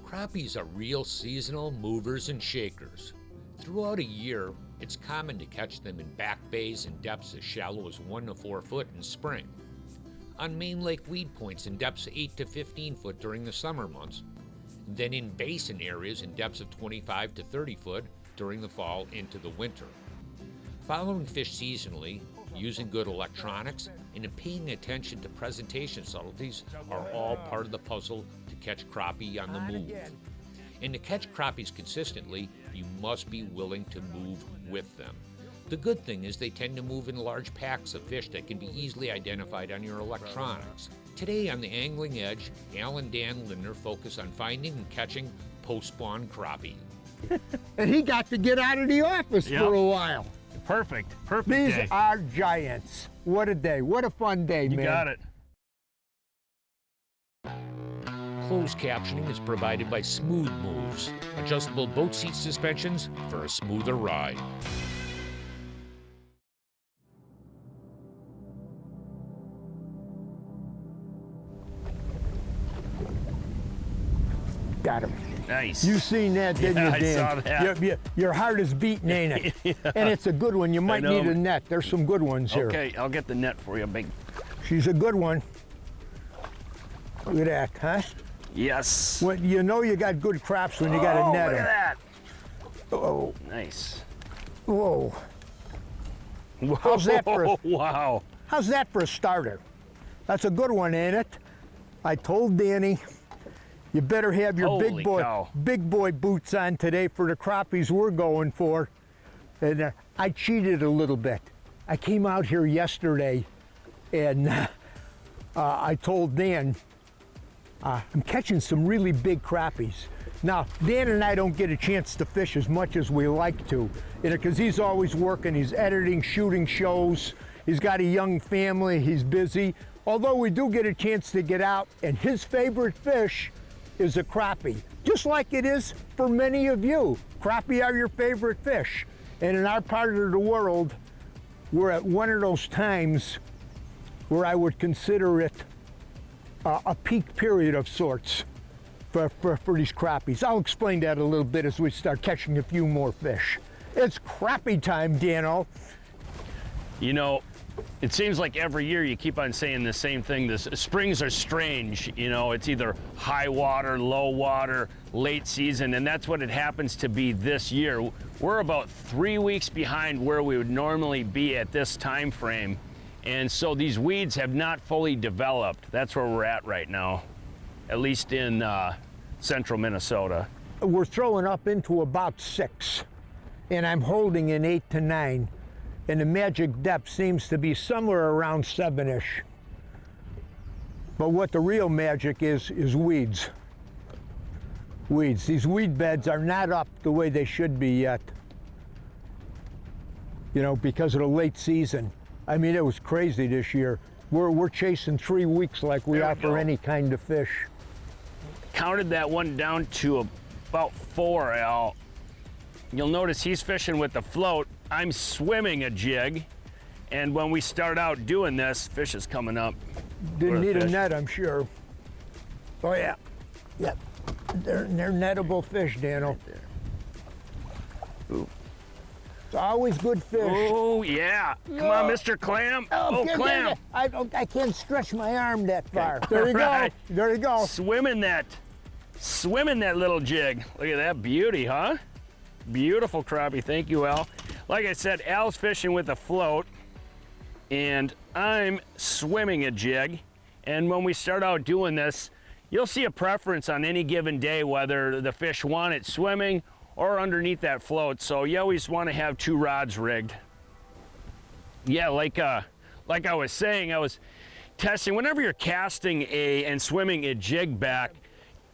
Crappies are real seasonal movers and shakers. Throughout a year, it's common to catch them in back bays in depths as shallow as 1 to 4 foot in spring, on main lake weed points in depths 8 to 15 foot during the summer months, and then in basin areas in depths of 25 to 30 foot during the fall into the winter. Following fish seasonally, using good electronics, and paying attention to presentation subtleties are all part of the puzzle to catch crappie on the move. And to catch crappies consistently, you must be willing to move with them. The good thing is they tend to move in large packs of fish that can be easily identified on your electronics. Today on the Angling Edge, Al and Dan Lindner focus on finding and catching postspawn crappie. And he got to get out of the office for a while. Perfect These day. are giants. What a day. What a fun day, man. You got it. Closed captioning is provided by Smooth Moves, adjustable boat seat suspensions for a smoother ride. Got him. Nice. You seen that, didn't you, Dan? I saw that. Your heart is beating, ain't it? Yeah. And it's a good one. You might need a net. There's some good ones here. Okay, I'll get the net for you, big. She's a good one. Look at that, huh? Yes. When, you know you got good craps when you got a net. Look at that. Oh. Nice. Whoa. How's that for a, wow. How's that for a starter? That's a good one, ain't it? I told Danny, you better have your Holy cow. big boy boots on today for the crappies we're going for. And I cheated a little bit. I came out here yesterday and I told Dan, I'm catching some really big crappies. Now, Dan and I don't get a chance to fish as much as we like to, because he's always working, he's editing, shooting shows, he's got a young family, he's busy. Although we do get a chance to get out, and his favorite fish is a crappie, just like it is for many of you. Crappie are your favorite fish. And in our part of the world, we're at one of those times where I would consider it a peak period of sorts for these crappies. I'll explain that a little bit as we start catching a few more fish. It's crappie time, Dano. You know, it seems like every year you keep on saying the same thing. The springs are strange. You know, it's either high water, low water, late season, and that's what it happens to be this year. We're about 3 weeks behind where we would normally be at this time frame. And so these weeds have not fully developed. That's where we're at right now, at least in central Minnesota. We're throwing up into about 6, and I'm holding an 8 to 9. And the magic depth seems to be somewhere around 7-ish. But what the real magic is weeds. Weeds. These weed beds are not up the way they should be yet. You know, because of the late season. I mean, it was crazy this year. We're chasing 3 weeks like we are for any kind of fish. Counted that one down to about 4, Al. You'll notice he's fishing with the float. I'm swimming a jig, and when we start out doing this, fish is coming up. Didn't need a net, I'm sure. Oh yeah, yep. They're nettable fish, Dano. Right there. Ooh. It's always good fish. Oh yeah, come on, Mr. Clam. Oh, Clam. I can't stretch my arm that far. Okay. There you Right. go. There you go. Swimming that little jig. Look at that beauty, huh? Beautiful crappie. Thank you, Al. Like I said, Al's fishing with a float, and I'm swimming a jig. And when we start out doing this, you'll see a preference on any given day whether the fish want it swimming or underneath that float. So you always want to have 2 rods rigged. Yeah, like I was saying, I was testing. Whenever you're casting and swimming a jig back,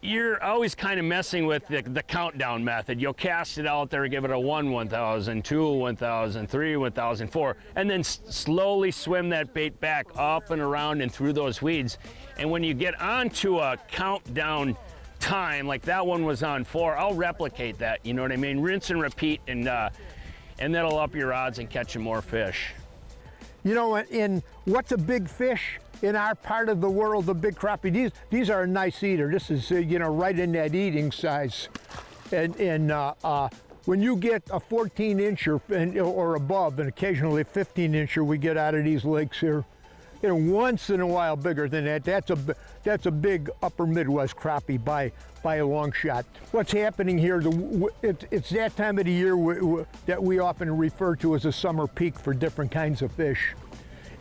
you're always kind of messing with the countdown method. You'll cast it out there, give it a 1, 1,000, 2, 1,000, 3, 1,000, 4, and then slowly swim that bait back up and around and through those weeds. And when you get onto a countdown time, like that one was on 4, I'll replicate that, you know what I mean? Rinse and repeat, and that'll up your odds and catching more fish. You know, in what's a big fish in our part of the world, the big crappie, these are a nice eater. This is, you know, right in that eating size. And when you get a 14-incher or above, and occasionally a 15-incher we get out of these lakes here, you know, once in a while bigger than that. That's a big upper Midwest crappie by a long shot. What's happening here, it's that time of the year that we often refer to as a summer peak for different kinds of fish.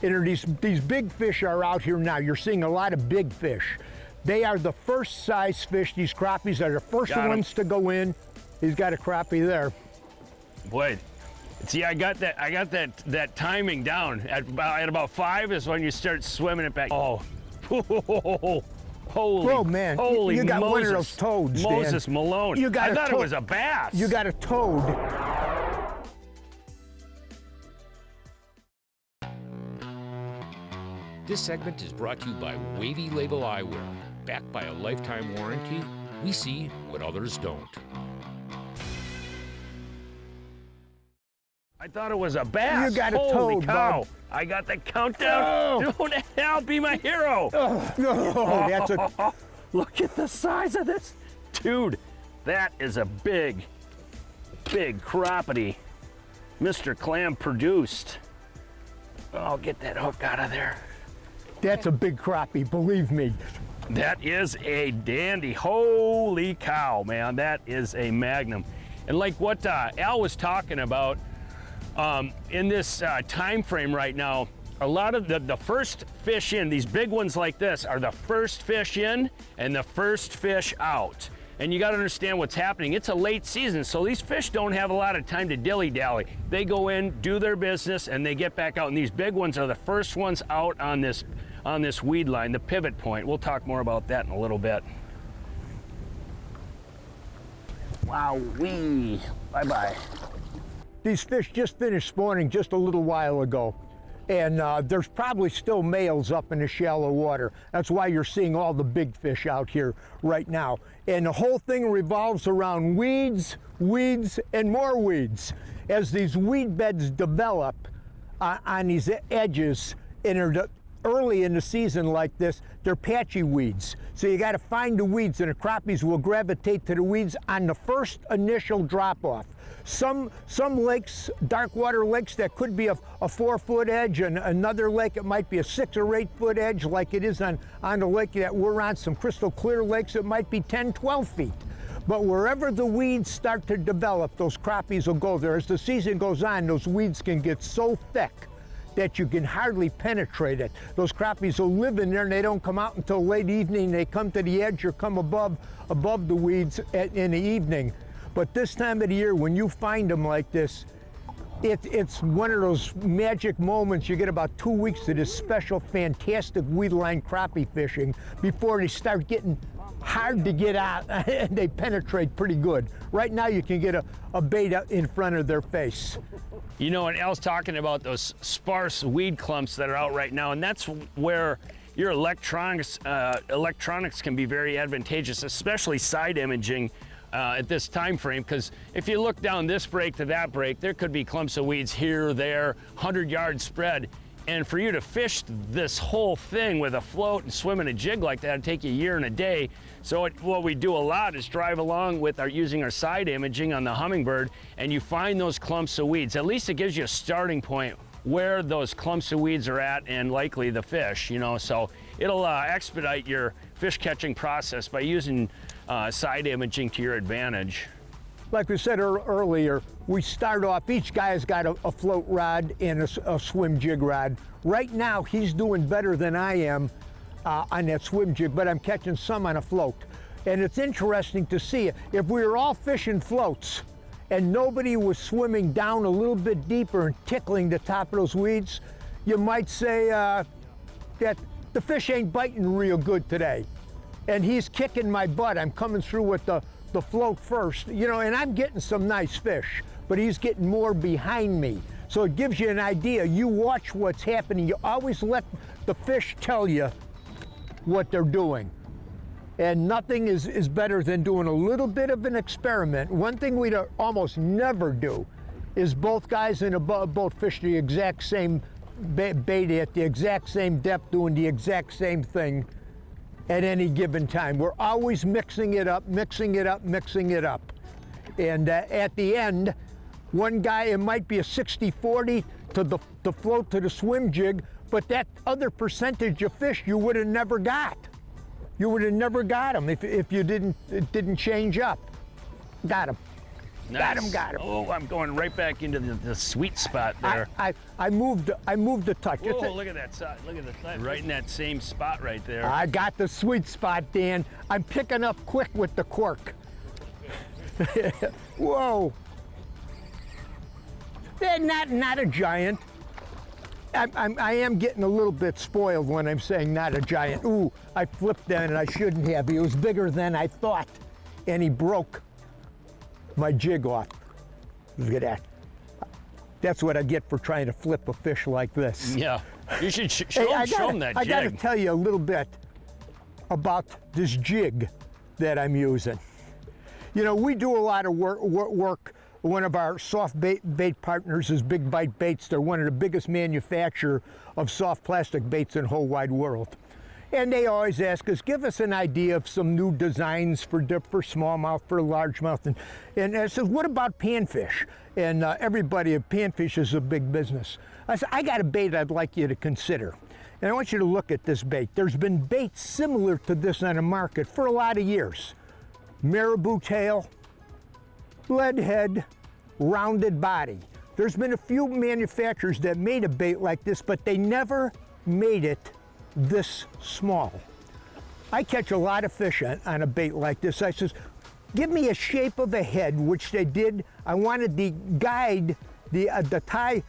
And these big fish are out here now. You're seeing a lot of big fish. They are the first size fish. These crappies are the first ones to go in. He's got a crappie there. Boy, see, I got that timing down. At about 5 is when you start swimming it back. Oh, holy, oh man, holy you got Moses, one of those toads, Moses Dan. Malone. I thought it was a bass. You got a toad. This segment is brought to you by Wavy Label Eyewear. Backed by a lifetime warranty, we see what others don't. I thought it was a bass. You got a Holy toad, cow. bud. I got the countdown. Don't help, be my hero. Oh, that's a... Look at the size of this. Dude, that is a big crappie. Mr. Clam produced. Oh, get that hook out of there. That's a big crappie, believe me. That is a dandy. Holy cow, man. That is a magnum. And like what Al was talking about, in this time frame right now, a lot of the first fish in, these big ones like this, are the first fish in and the first fish out. And you got to understand what's happening. It's a late season, so these fish don't have a lot of time to dilly-dally. They go in, do their business, and they get back out. And these big ones are the first ones out on this weed line, the pivot point. We'll talk more about that in a little bit. Wow-wee. Bye-bye. These fish just finished spawning just a little while ago. And there's probably still males up in the shallow water. That's why you're seeing all the big fish out here right now. And the whole thing revolves around weeds, weeds, and more weeds. As these weed beds develop on these edges, and are early in the season like this, they're patchy weeds. So you got to find the weeds, and the crappies will gravitate to the weeds on the first initial drop-off. Some lakes, dark water lakes, that could be a 4-foot edge, and another lake it might be a 6 or 8 foot edge, like it is on the lake that we're on. Some crystal clear lakes it might be 10, 12 feet. But wherever the weeds start to develop, those crappies will go there. As the season goes on, those weeds can get so thick that you can hardly penetrate it. Those crappies will live in there, and they don't come out until late evening. They come to the edge or come above the weeds in the evening. But this time of the year, when you find them like this, it's one of those magic moments. You get about 2 weeks of this special, fantastic weedline crappie fishing before they start getting hard to get out, and they penetrate pretty good. Right now, you can get a bait in front of their face. You know, and Al's talking about those sparse weed clumps that are out right now, and that's where your electronics can be very advantageous, especially side imaging at this time frame, because if you look down this break to that break, there could be clumps of weeds here, there, 100-yard spread. And for you to fish this whole thing with a float and swim in a jig like that, it'd take you a year and a day. So what we do a lot is drive along with using our side imaging on the Humminbird, and you find those clumps of weeds. At least it gives you a starting point where those clumps of weeds are at, and likely the fish, you know. So it'll expedite your fish catching process by using side imaging to your advantage. Like we said earlier, we start off, each guy's got a float rod and a swim jig rod. Right now, he's doing better than I am on that swim jig, but I'm catching some on a float. And it's interesting to see, if we were all fishing floats and nobody was swimming down a little bit deeper and tickling the top of those weeds, you might say that the fish ain't biting real good today. And he's kicking my butt. I'm coming through with the float first, you know, and I'm getting some nice fish, but he's getting more behind me. So it gives you an idea. You watch what's happening. You always let the fish tell you what they're doing. And nothing is better than doing a little bit of an experiment. One thing we almost never do is both guys in a boat fish the exact same bait at the exact same depth, doing the exact same thing at any given time. We're always mixing it up, mixing it up, mixing it up. And at the end, one guy, it might be a 60-40 to the float to the swim jig, but that other percentage of fish you would have never got. You would have never got them if you didn't change up. Got him. Nice. Got him. Oh, I'm going right back into the sweet spot there. I moved a touch. Whoa, look at that side. Look at that. Right in that same spot right there. I got the sweet spot, Dan. I'm picking up quick with the cork. Whoa. They're not a giant. I am getting a little bit spoiled when I'm saying not a giant. Ooh, I flipped that and I shouldn't have. He was bigger than I thought, and he broke my jig off. Look at that. That's what I get for trying to flip a fish like this. Yeah, you should show them that jig. I got to tell you a little bit about this jig that I'm using. You know, we do a lot of work. One of our soft bait partners is Big Bite Baits. They're one of the biggest manufacturers of soft plastic baits in the whole wide world. And they always ask us, give us an idea of some new designs for smallmouth, for largemouth. And I said, what about panfish? And everybody at Panfish is a big business. I said, I got a bait I'd like you to consider. And I want you to look at this bait. There's been baits similar to this on the market for a lot of years. Marabou tail, lead head, rounded body. There's been a few manufacturers that made a bait like this, but they never made it this small. I catch a lot of fish on a bait like this. I says, give me a shape of a head, which they did. I wanted the guide, the tie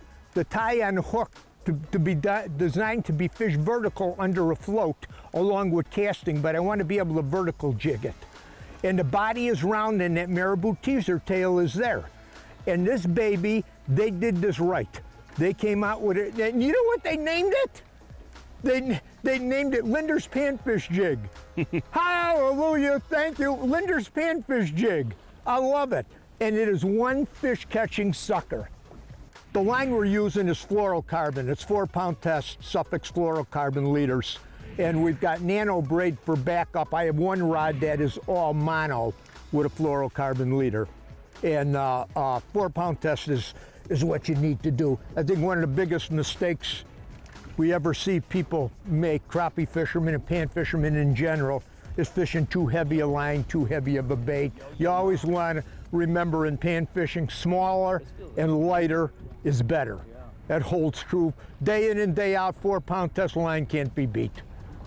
on the hook to be designed to be fished vertical under a float along with casting, but I want to be able to vertical jig it. And the body is round and that marabou teaser tail is there. And this baby, they did this right. They came out with it, and you know what they named it? They named it Lindner's Panfish Jig. Hallelujah, thank you, Lindner's Panfish Jig. I love it. And it is one fish catching sucker. The line we're using is fluorocarbon. It's 4-pound test, Suffolk fluorocarbon leaders. And we've got nano braid for backup. I have one rod that is all mono with a fluorocarbon leader. And 4-pound test is what you need to do. I think one of the biggest mistakes we ever see people make, crappie fishermen and pan fishermen in general, is fishing too heavy a line, too heavy of a bait. You always want to remember in pan fishing, smaller and lighter is better. That holds true. Day in and day out, 4-pound test line can't be beat.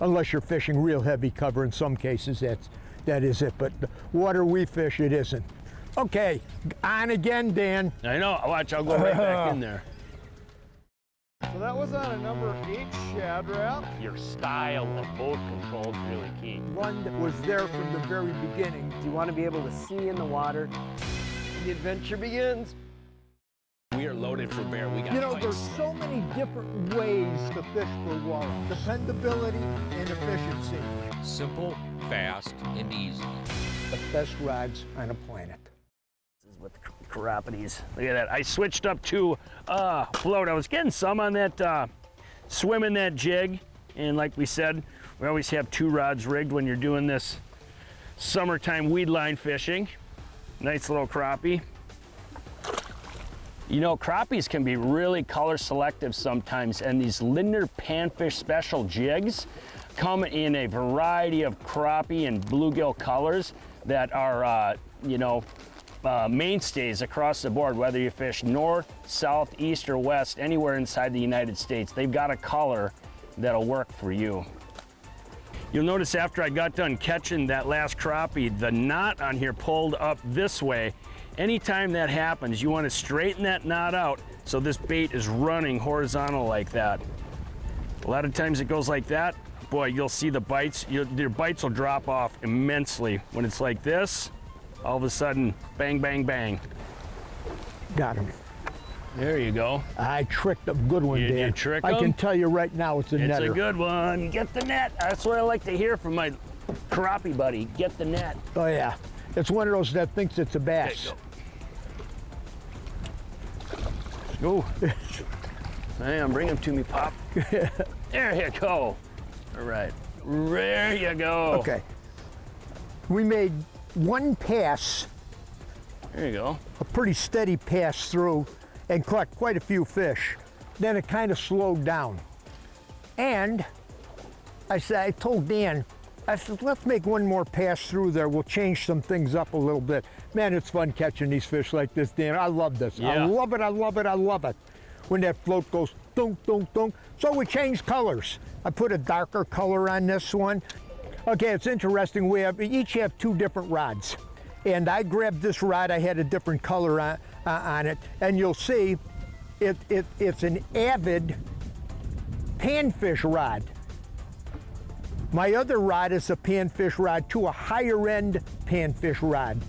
Unless you're fishing real heavy cover. In some cases, that is it. But the water we fish, it isn't. Okay, on again, Dan. I know. Watch, I'll go right back in there. So that was on a number 8 Shad Rap. Your style of boat control is really key. One that was there from the very beginning. You want to be able to see in the water. The adventure begins. We are loaded for bear. We got You know, bites. there's so many different ways to fish for walleye. Dependability and efficiency. Simple, fast, and easy. The best rods on the planet. This is with Crappies. Look at that. I switched up to float. I was getting some on that swimming that jig. And like we said, we always have 2 rods rigged when you're doing this summertime weed line fishing. Nice little crappie. You know, crappies can be really color selective sometimes, and these Lindner Panfish Special jigs come in a variety of crappie and bluegill colors that are, mainstays across the board, whether you fish north, south, east, or west, anywhere inside the United States. They've got a color that'll work for you. You'll notice after I got done catching that last crappie, the knot on here pulled up this way. Anytime that happens, you want to straighten that knot out so this bait is running horizontal like that. A lot of times it goes like that. Boy, you'll see the bites. Your bites will drop off immensely. When it's like this, all of a sudden, bang, bang, bang. Got him. There you go. I tricked a good one, Dan. You trick I can him? tell you right now it's a netter. It's a good one. Get the net. That's what I like to hear from my crappie buddy. Get the net. Oh, yeah. It's one of those that thinks it's a bass. Go. Hang on, bring him to me, Pop. There you go. All right, there you go. Okay. We made one pass, There you go. a pretty steady pass through, and caught quite a few fish. Then it kind of slowed down. And I told Dan, I said, let's make one more pass through there. We'll change some things up a little bit. Man, it's fun catching these fish like this, Dan. I love this. Yeah. I love it, I love it, I love it. When that float goes dunk, dunk, dunk. So we changed colors. I put a darker color on this one. Okay, it's interesting. We each have two different rods. And I grabbed this rod, I had a different color on it. And you'll see it's an Avid Panfish rod. My other rod is a Panfish rod to a higher end Panfish rod.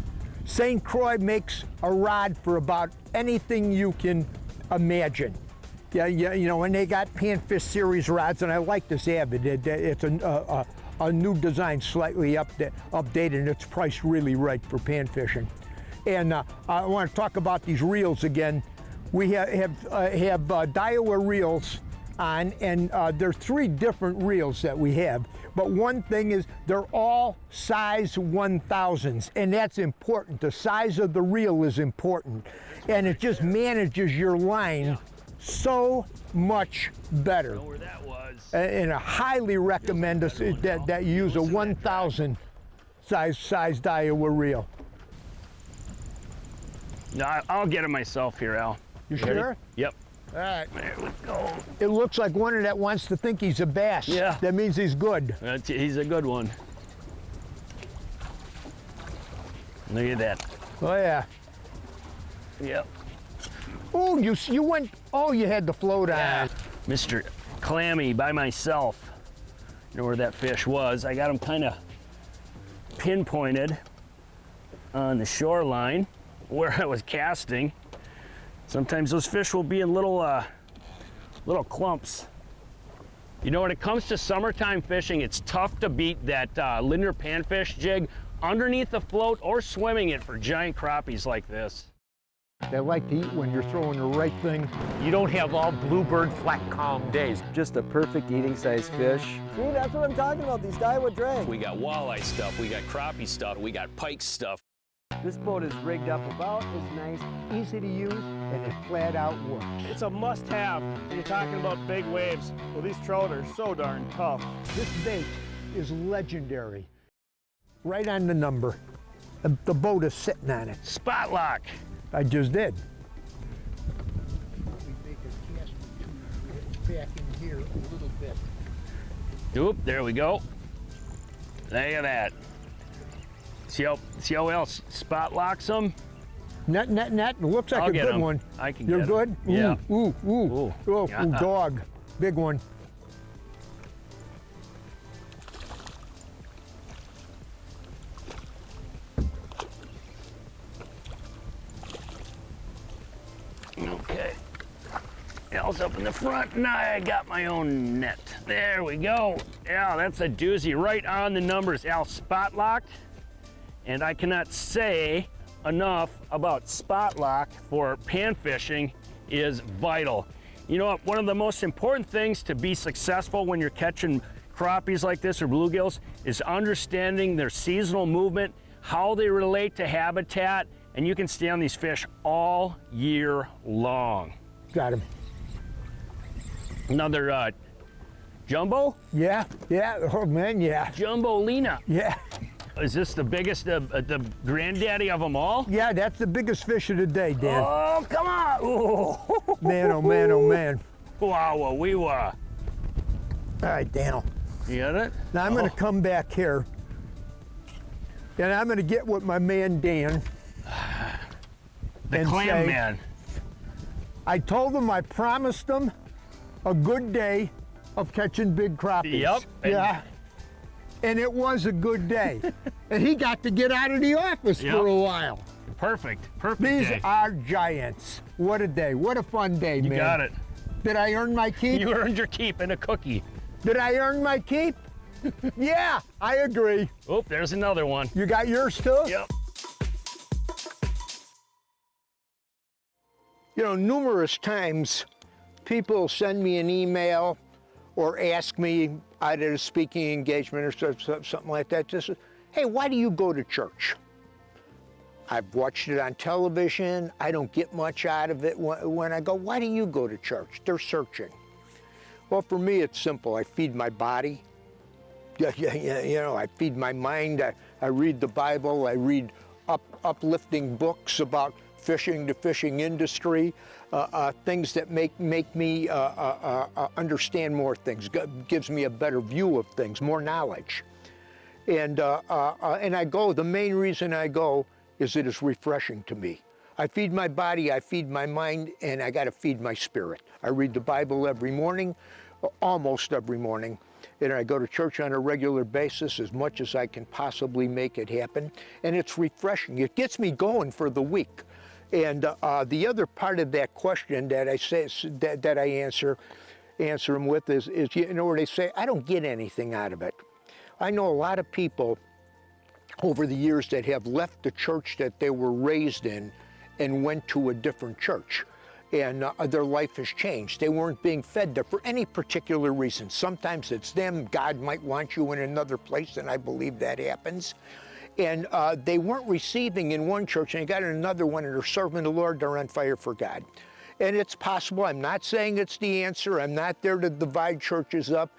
St. Croix makes a rod for about anything you can imagine. Yeah, you know, and they got Panfish series rods, and I like this Avid. It's a new design, slightly updated, and it's priced really right for pan fishing. And I want to talk about these reels again. We have Daiwa reels on, and there's 3 different reels that we have. But one thing is they're all size 1000s, and that's important. The size of the reel is important, and it just manages your line so much better. I know where that was. And I highly recommend that you use a 1000 size Daiwa reel. No, I'll get it myself here, Al. You Ready? sure? Yep. All right. There we go. It looks like one that wants to think he's a bass. Yeah. That means he's good. He's a good one. Look at that. Oh yeah. Yep. Oh, you went. Oh, you had the float on. Mr. Clammy by myself. You know where that fish was. I got him kind of pinpointed on the shoreline where I was casting. Sometimes those fish will be in little clumps. You know, when it comes to summertime fishing, it's tough to beat that Lindner panfish jig underneath the float or swimming it for giant crappies like this. They like to eat when you're throwing the right thing. You don't have all bluebird flat calm days. Just a perfect eating size fish. See, that's what I'm talking about, these Daiwa drags. We got walleye stuff, we got crappie stuff, we got pike stuff. This boat is rigged up about as nice. Easy to use, and it flat out works. It's a must-have when you're talking about big waves. Well, these trout are so darn tough. This bait is legendary. Right on the number. The boat is sitting on it. Spot lock. I just did. Back in here a little bit. Oop, there we go. Look at that. See how else spot locks them? Net. Looks like I'll a get good him. one. I can You're get good? him. Yeah. Ooh. Ooh. Oh, Yeah. dog. Big one. Okay. Al's up in the front. Now I got my own net. There we go. Yeah, that's a doozy. Right on the numbers. Al spot locked. And I cannot say enough about spot lock for pan fishing is vital. You know what? One of the most important things to be successful when you're catching crappies like this or bluegills is understanding their seasonal movement, how they relate to habitat, and you can stay on these fish all year long. Got him. Another jumbo? Yeah. Oh man, yeah. Jumbo Lena. Yeah. Is this the biggest, the granddaddy of them all? Yeah, that's the biggest fish of the day, Dan. Oh, come on. Ooh. Man, oh man, oh man. Wow, wee wah. All right, Daniel. You got it? Now I'm gonna come back here, and I'm gonna get with my man Dan. The and clam say, man. I told him I promised him a good day of catching big crappies. Yep. Yeah. And it was a good day. And he got to get out of the office Yep. for a while. Perfect These day. are giants. What a day. What a fun day, man. You got it. Did I earn my keep? You earned your keep and a cookie. Did I earn my keep? Yeah, I agree. Oh, there's another one. You got yours too? Yep. You know, numerous times people send me an email or ask me out at a speaking engagement or something like that, just, hey, why do you go to church? I've watched it on television. I don't get much out of it when I go, why do you go to church? They're searching. Well, for me, it's simple. I feed my body. You know, I feed my mind. I read the Bible. I read uplifting books about fishing, the fishing industry, things that make me understand more things, gives me a better view of things, more knowledge. And I go, the main reason I go is it is refreshing to me. I feed my body, I feed my mind, and I got to feed my spirit. I read the Bible every morning, almost every morning, and I go to church on a regular basis as much as I can possibly make it happen, and it's refreshing. It gets me going for the week. And the other part of that question that I say that I answer them with is you know, where they say I don't get anything out of it. I know a lot of people over the years that have left the church that they were raised in and went to a different church, and their life has changed. They weren't being fed there for any particular reason. Sometimes it's them. God might want you in another place, and I believe that happens. And they weren't receiving in one church, and they got in another one, and they're serving the Lord. They're on fire for God. And it's possible. I'm not saying it's the answer. I'm not there to divide churches up.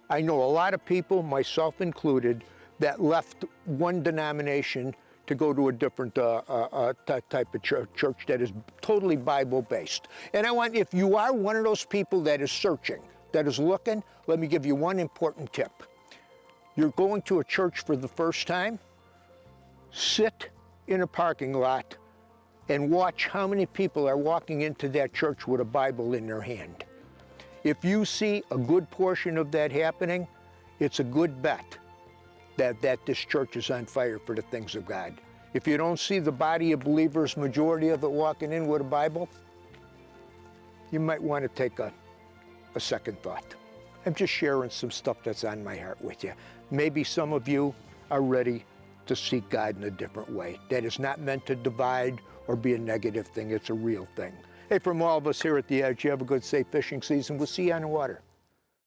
I know a lot of people, myself included, that left one denomination to go to a different type of church that is totally Bible-based. And I want, if you are one of those people that is searching, that is looking, let me give you one important tip. You're going to a church for the first time, sit in a parking lot and watch how many people are walking into that church with a Bible in their hand. If you see a good portion of that happening, it's a good bet that this church is on fire for the things of God. If you don't see the body of believers, majority of it walking in with a Bible, you might want to take a second thought. I'm just sharing some stuff that's on my heart with you. Maybe some of you are ready to seek God in a different way. That is not meant to divide or be a negative thing. It's a real thing. Hey, from all of us here at The Edge, you have a good, safe fishing season. We'll see you on the water.